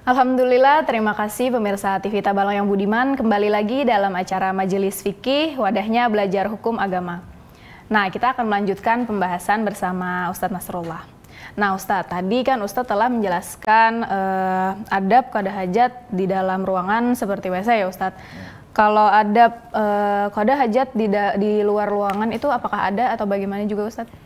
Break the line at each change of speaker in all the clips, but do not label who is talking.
Alhamdulillah, terima kasih pemirsa TV Tabalong yang budiman. Kembali lagi dalam acara Majelis Fikih, wadahnya belajar hukum agama. Nah, kita akan melanjutkan pembahasan bersama Ustadz Nasrullah. Nah, Ustadz, tadi kan Ustadz telah menjelaskan adab qada hajat di dalam ruangan seperti WC ya Ustadz. Kalau adab qada hajat di luar ruangan itu apakah ada atau bagaimana juga Ustadz?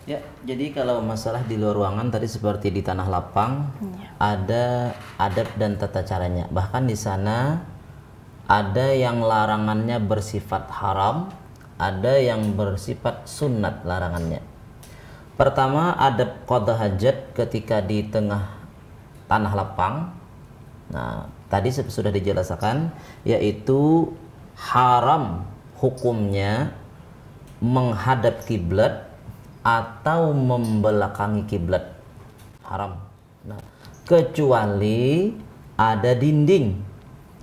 Ya, jadi kalau masalah di luar ruangan tadi seperti di tanah lapang, ada adab dan tata caranya. Bahkan di sana ada yang larangannya bersifat haram, ada yang bersifat sunnat larangannya. Pertama, adab qada hajat ketika di tengah tanah lapang. Nah, tadi sudah dijelaskan, yaitu haram hukumnya menghadap kiblat atau membelakangi kiblat, haram. Nah, kecuali ada dinding,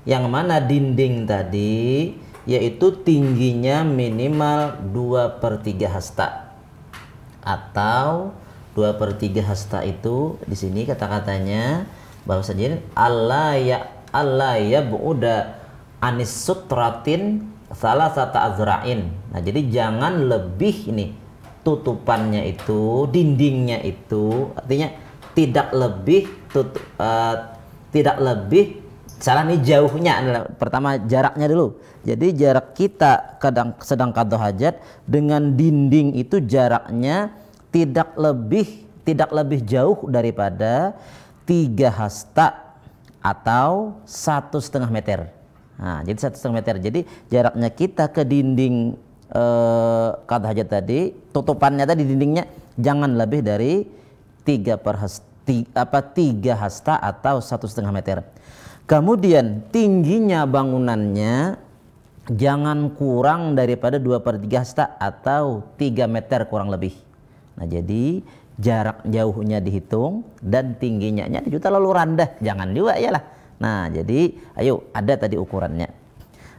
yang mana dinding tadi yaitu tingginya minimal 2/3 hasta, atau 2/3 hasta itu di sini kata-katanya bahwasanya Allah ya buuda anis sutratin salah satu azra'in. Nah, jadi jangan lebih ini tutupannya itu, dindingnya itu artinya tidak lebih salah nih jauhnya. Pertama jaraknya dulu. Jadi jarak kita sedang qada hajat dengan dinding itu jaraknya tidak lebih jauh daripada 3 hasta atau 1,5 meter. Nah, jadi 1,5 meter. Jadi jaraknya kita ke dinding qada hajat tadi, tutupannya tadi dindingnya jangan lebih dari 3 hasta atau 1,5 meter. Kemudian tingginya bangunannya jangan kurang daripada 2/3 hasta atau 3 meter kurang lebih. Nah, jadi jarak jauhnya dihitung dan tingginya juga terlalu rendah, jangan juga iyalah. Nah, jadi ayo ada tadi ukurannya.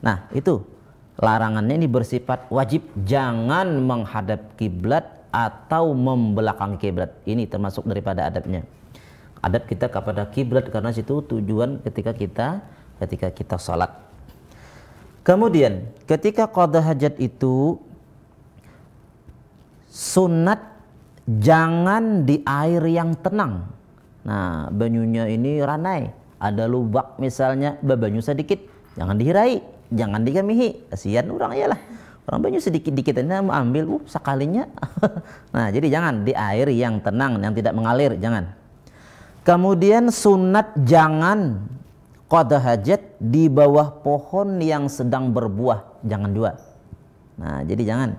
Nah, itu larangannya ini bersifat wajib, jangan menghadap kiblat atau membelakangi kiblat. Ini termasuk daripada adabnya. Adab kita kepada kiblat karena situ tujuan ketika kita salat. Kemudian ketika qada hajat itu sunat jangan di air yang tenang. Nah, banyunya ini ranai, ada lubak misalnya, banyu sedikit, jangan dihirai, jangan dikamihi, kasihan orang iyalah. Orang banyu sedikit-dikit ini mau ambil sekalinya. Nah, jadi jangan di air yang tenang, yang tidak mengalir, jangan. Kemudian sunat jangan qada hajat di bawah pohon yang sedang berbuah, jangan juga. Nah, jadi jangan.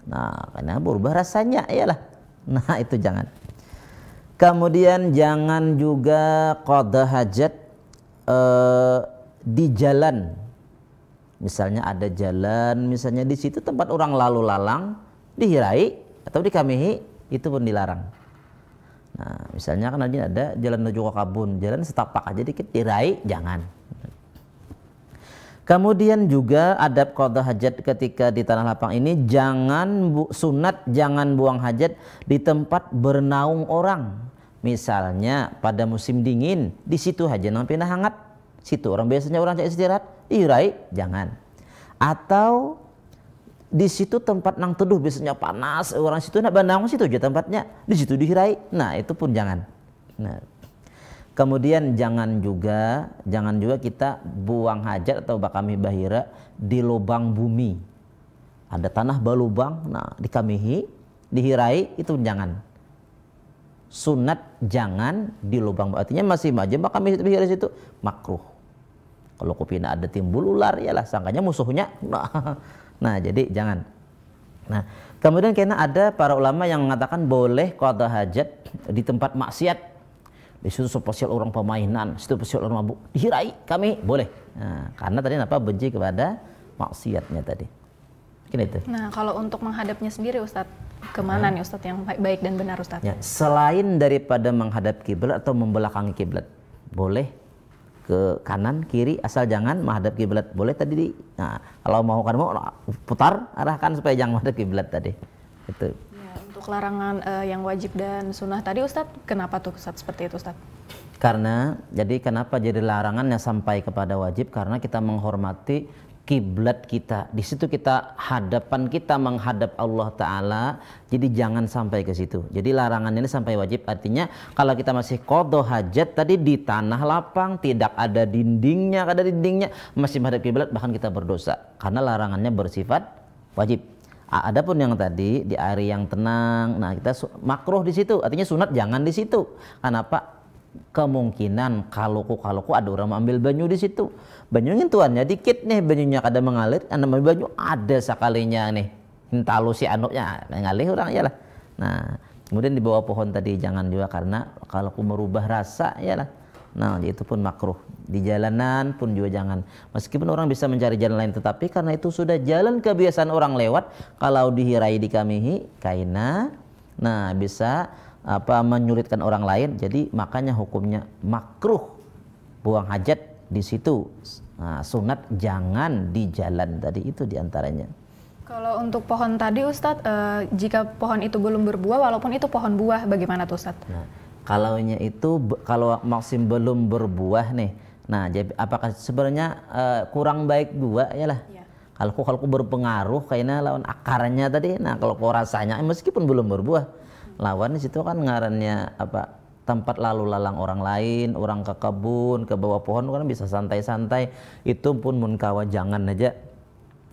Nah, karena berubah rasanya iyalah. Nah, itu jangan. Kemudian jangan juga qada hajat di jalan. Misalnya ada jalan, misalnya di situ tempat orang lalu lalang, dihirai atau dikamihi, itu pun dilarang. Nah, misalnya kan ada jalan menuju ke kabun, jalan setapak aja dikit dihirai, jangan. Kemudian juga adab qada hajat ketika di tanah lapang ini sunat jangan buang hajat di tempat bernaung orang. Misalnya pada musim dingin, di situ hajat nang pindah hangat. Situ orang biasanya orang cek istirahat, irai jangan. Atau di situ tempat nang teduh biasanya panas, orang situ nak bandang situ aja tempatnya, di situ dihirai. Nah, itu pun jangan. Nah, kemudian jangan juga kita buang hajat atau bakami bahira di lubang bumi. Ada tanah balubang, nah dikamihi, dihirai, itu jangan. Sunat jangan di lubang, artinya masih aja bakami bahira situ makruh. Kalau kupina ada timbul ular, yalah sangkanya musuhnya. Nah, jadi jangan. Nah, kemudian karena ada para ulama yang mengatakan boleh qada hajat di tempat maksiat. Di situ spesial orang pemainan, situ spesial orang mabuk, dihirai kami boleh. Nah, karena tadi apa benci kepada maksiatnya tadi. Mungkin itu.
Nah, kalau untuk menghadapnya sendiri Ustadz, kemana nih Ustadz yang baik dan benar Ustadz?
Ya, selain daripada menghadap kiblat atau membelakangi kiblat, boleh ke kanan kiri asal jangan menghadap kiblat. Boleh tadi nah, kalau mau kan mau putar arahkan supaya jangan menghadap kiblat tadi. Itu.
Ya, untuk Untuk larangan yang wajib dan sunnah tadi Ustadz, kenapa tuh Ustadz seperti itu Ustadz?
Karena kenapa jadi larangannya sampai kepada wajib? Karena kita menghormati kiblat kita. Di situ hadapan kita menghadap Allah Ta'ala. Jadi jangan sampai ke situ. Jadi larangan ini sampai wajib. Artinya kalau kita masih qadha hajat tadi di tanah lapang, tidak ada dindingnya, masih menghadap kiblat, bahkan kita berdosa. Karena larangannya bersifat wajib. Adapun yang tadi di air yang tenang, nah kita makruh di situ, artinya sunat jangan di situ. Kenapa? Kemungkinan kalau ada orang ambil banyu di situ, banyunya tuannya dikit nih, banyunya kada mengalir, ambil banyu ada sekalinya nih, entalo si anuknya mengalir orang ya lah. Nah kemudian di bawah pohon tadi jangan juga, karena kalau merubah rasa ya lah. Nah itu pun makruh. Di jalanan pun juga jangan, meskipun orang bisa mencari jalan lain, tetapi karena itu sudah jalan kebiasaan orang lewat, kalau dihirai dikamihi kaina, nah bisa menyulitkan orang lain, jadi makanya hukumnya makruh buang hajat di situ. Nah, sunat jangan di jalan tadi, itu diantaranya.
Kalau untuk pohon tadi Ustadz, jika pohon itu belum berbuah walaupun itu pohon buah, bagaimana tuh Ustadz?
Nah, kalau masih belum berbuah nih, nah jadi apakah sebenarnya kurang baik buah ya lah. Ya. Kalau berpengaruh kayaknya lawan akarnya tadi. Nah kalau rasanya meskipun belum berbuah, lawan di situ kan ngarannya tempat lalu lalang orang lain, orang ke kebun, ke bawah pohon kan bisa santai-santai. Itu pun mun kawa jangan aja.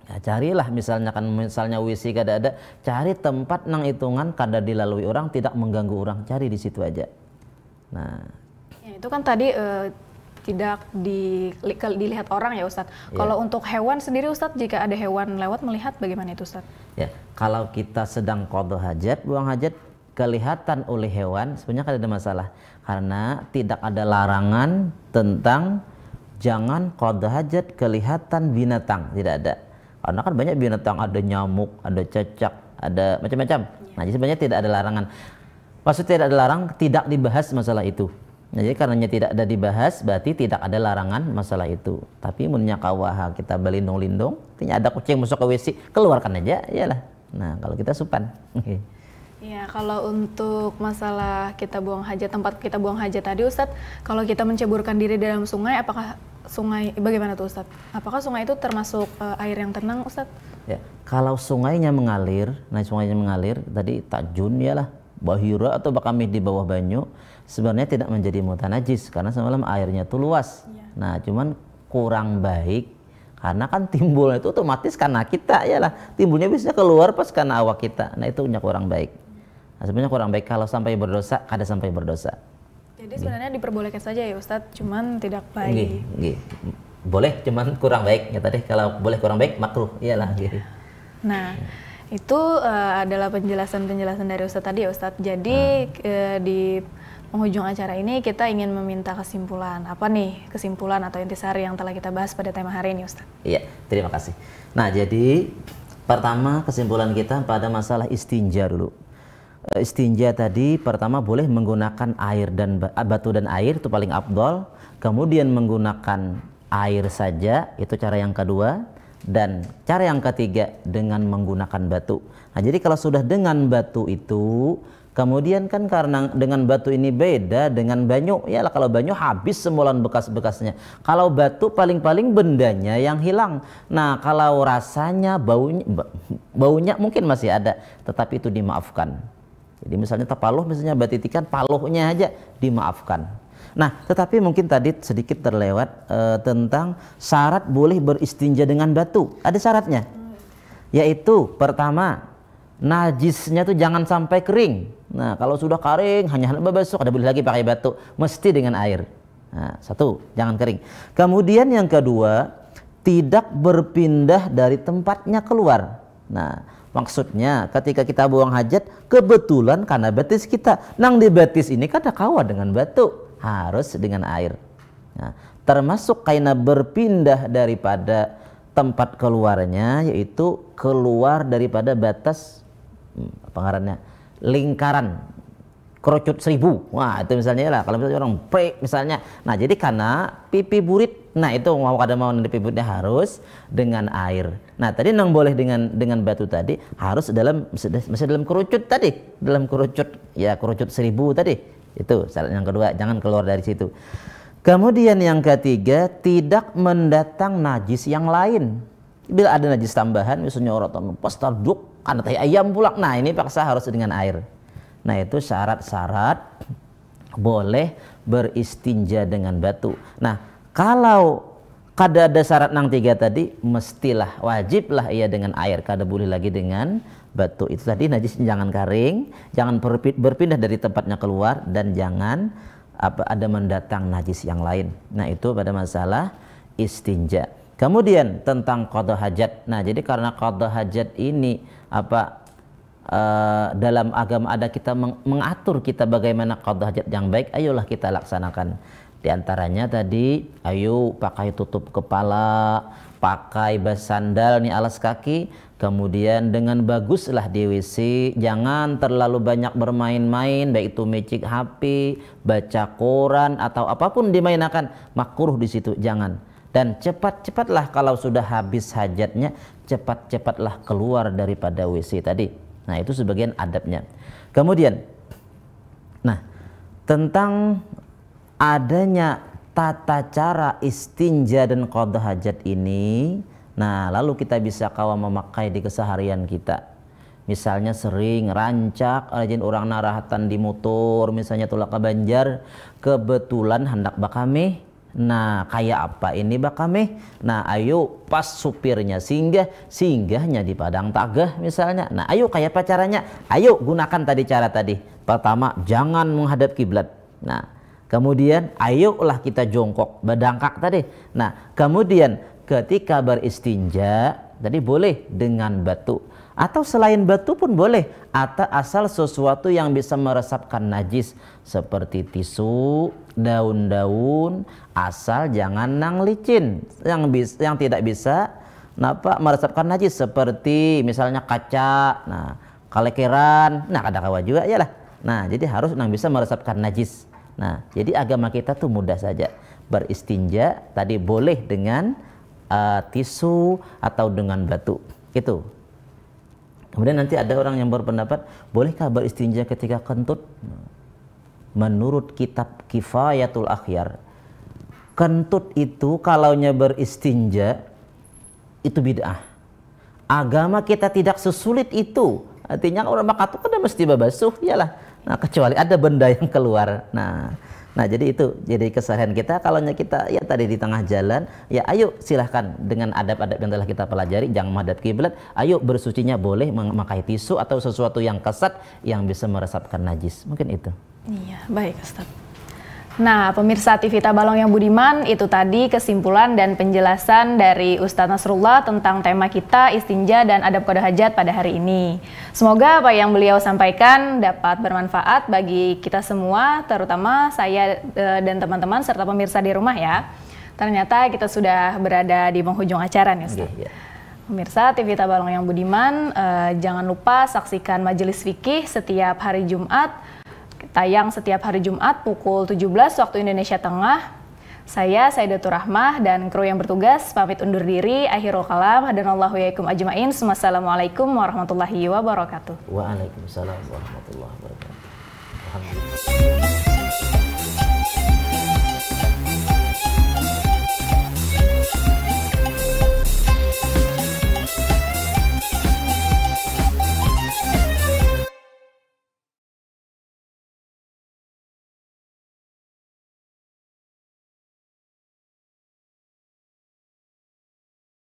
Ya, carilah misalnya WC kada ada, cari tempat nang hitungan kada dilalui orang, tidak mengganggu orang, cari di situ aja. Nah,
ya, itu kan tadi tidak dilihat orang ya Ustadz. Ya. Kalau untuk hewan sendiri Ustadz, jika ada hewan lewat melihat bagaimana itu Ustadz?
Ya, kalau kita sedang qadha hajat, buang hajat, kelihatan oleh hewan sebenarnya tidak ada masalah, karena tidak ada larangan tentang jangan qadha hajat kelihatan binatang, tidak ada. Karena kan banyak binatang, ada nyamuk, ada cecak, ada macam-macam. Nah, jadi sebenarnya tidak ada larangan. Maksudnya tidak ada larang, tidak dibahas masalah itu. Nah, jadi karenanya tidak ada dibahas, berarti tidak ada larangan masalah itu. Tapi munnya kawaha kita belindung-lindung, artinya ada kucing masuk ke WC, keluarkan aja, iyalah. Nah, kalau kita supan.
Ya, kalau untuk masalah kita buang hajat, tempat kita buang hajat tadi Ustadz, kalau kita menceburkan diri dalam sungai, apakah sungai bagaimana tuh Ustadz? Apakah sungai itu termasuk air yang tenang Ustadz?
Ya, kalau sungainya mengalir, tadi tajun ya lah, bahira atau bakamih di bawah banyu, sebenarnya tidak menjadi mutanajis karena semalam airnya tuh luas. Ya. Nah, cuman kurang baik karena kan timbulnya itu otomatis karena kita ya lah, timbulnya bisa keluar pas karena awak kita. Nah, itu kurang baik. Nah, sebenarnya kurang baik kalau sampai berdosa, kada sampai berdosa.
Jadi sebenarnya diperbolehkan saja ya Ustadz, cuman tidak baik.
Boleh, cuman kurang baik. Ya tadi kalau boleh kurang baik, makruh. Iyalah. Gitu.
Nah, itu adalah penjelasan dari Ustadz tadi ya Ustadz. Jadi di penghujung acara ini kita ingin meminta kesimpulan. Apa nih kesimpulan atau intisari yang telah kita bahas pada tema hari ini Ustadz?
Iya, terima kasih. Nah, jadi pertama kesimpulan kita pada masalah istinja dulu. Istinja tadi pertama boleh menggunakan air dan batu dan air, itu paling afdol. Kemudian menggunakan air saja, itu cara yang kedua. Dan cara yang ketiga dengan menggunakan batu. Nah, jadi kalau sudah dengan batu itu, kemudian kan karena dengan batu ini beda dengan banyu. Ya kalau banyu habis semulan bekas-bekasnya. Kalau batu paling-paling bendanya yang hilang. Nah, kalau rasanya baunya mungkin masih ada, tetapi itu dimaafkan. Jadi misalnya tapaluh, misalnya batitikan paluhnya aja dimaafkan. Nah, tetapi mungkin tadi sedikit terlewat tentang syarat boleh beristinja dengan batu. Ada syaratnya, yaitu pertama najisnya tuh jangan sampai kering. Nah, kalau sudah kering hanya babasuk, ada boleh lagi pakai batu, mesti dengan air. Nah, satu, jangan kering. Kemudian yang kedua, tidak berpindah dari tempatnya keluar. Nah, maksudnya ketika kita buang hajat, kebetulan karena batis kita, nang di batis ini kada kawa dengan batu, harus dengan air. Nah, termasuk kaina berpindah daripada tempat keluarnya, yaitu keluar daripada batas apa ngarannya, lingkaran kerucut 1000. Wah, itu misalnya lah. Kalau misalnya orang break misalnya. Nah, jadi karena pipi burit, nah itu mau kada mau pipi buritnya harus dengan air. Nah, tadi nang boleh dengan batu tadi harus masih dalam kerucut tadi. Dalam kerucut ya kerucut 1000 tadi. Itu syarat yang kedua, jangan keluar dari situ. Kemudian yang ketiga, tidak mendatang najis yang lain. Bila ada najis tambahan, misalnya orang pas tarduk, karena tahi ayam pula. Nah, ini paksa harus dengan air. Nah, itu syarat-syarat boleh beristinja dengan batu. Nah, kalau kada ada syarat nang 3 tadi, mestilah wajiblah ia dengan air, kada boleh lagi dengan batu. Itu tadi najisnya jangan kering, jangan berpindah dari tempatnya keluar, dan jangan ada mendatang najis yang lain. Nah, itu pada masalah istinja. Kemudian tentang qada hajat. Nah, jadi karena qada hajat ini dalam agama ada kita mengatur kita bagaimana qada hajat yang baik, ayolah kita laksanakan. Di antaranya tadi, ayo pakai tutup kepala, pakai sandal nih alas kaki, kemudian dengan baguslah di WC, jangan terlalu banyak bermain-main, baik itu mecik HP, baca koran atau apapun dimainkan, makruh di situ, jangan. Dan cepat-cepatlah kalau sudah habis hajatnya, cepat-cepatlah keluar daripada WC tadi. Nah, itu sebagian adabnya. Kemudian, nah, tentang adanya tata cara istinja dan qada hajat ini, nah, lalu kita bisa kawa memakai di keseharian kita. Misalnya sering rancak, rajin orang narahatan di motor, misalnya tulak ke Banjar, kebetulan hendak bakame. Nah, kayak apa ini bakame? Nah, ayo pas supirnya singgahnya di Padang Tagah misalnya. Nah, ayo kayak apa caranya? Ayo gunakan tadi cara tadi. Pertama, jangan menghadap kiblat. Nah, kemudian ayolah kita jongkok, berdangkak tadi. Nah, kemudian ketika beristinja tadi boleh dengan batu atau selain batu pun boleh, atau asal sesuatu yang bisa meresapkan najis seperti tisu, daun-daun, asal jangan nang licin yang tidak bisa meresapkan najis seperti misalnya kaca, nah kalekeran, nah kada kawa juga ya lah. Nah, jadi harus nang bisa meresapkan najis. Nah, jadi agama kita tuh mudah saja. Beristinja tadi boleh dengan tisu atau dengan batu. Itu. Kemudian nanti ada orang yang berpendapat, bolehkah beristinja ketika kentut? Menurut kitab Kifayatul Akhyar, kentut itu kalaunya beristinja itu bid'ah. Agama kita tidak sesulit itu. Artinya orang bakatu kan mesti babasuh, iyalah. Nah, kecuali ada benda yang keluar. Nah, jadi itu jadi keseharian kita. Kalau kita ya tadi di tengah jalan, ya ayo silahkan dengan adab-adab yang telah kita pelajari, jangan menghadap kiblat. Ayo bersucinya boleh memakai tisu atau sesuatu yang kesat yang bisa meresapkan najis. Mungkin itu.
Iya, baik Ustaz. Nah, pemirsa TV Tabalong yang budiman, itu tadi kesimpulan dan penjelasan dari Ustadz Nasrullah tentang tema kita istinja dan adab qada hajat pada hari ini. Semoga apa yang beliau sampaikan dapat bermanfaat bagi kita semua, terutama saya dan teman-teman serta pemirsa di rumah ya. Ternyata kita sudah berada di penghujung acara nih Ustadz. Yeah. Pemirsa TV Tabalong yang budiman, jangan lupa saksikan Majelis Fikih setiap hari Jumat. Tayang setiap hari Jumat pukul 17 waktu Indonesia Tengah. Saya Saidatul Rahmah dan kru yang bertugas pamit undur diri. Akhirul kalam. Hadanallahu yaikum ajmain. Wassalamualaikum warahmatullahi wabarakatuh.
Waalaikumsalam warahmatullahi wabarakatuh. Alhamdulillah.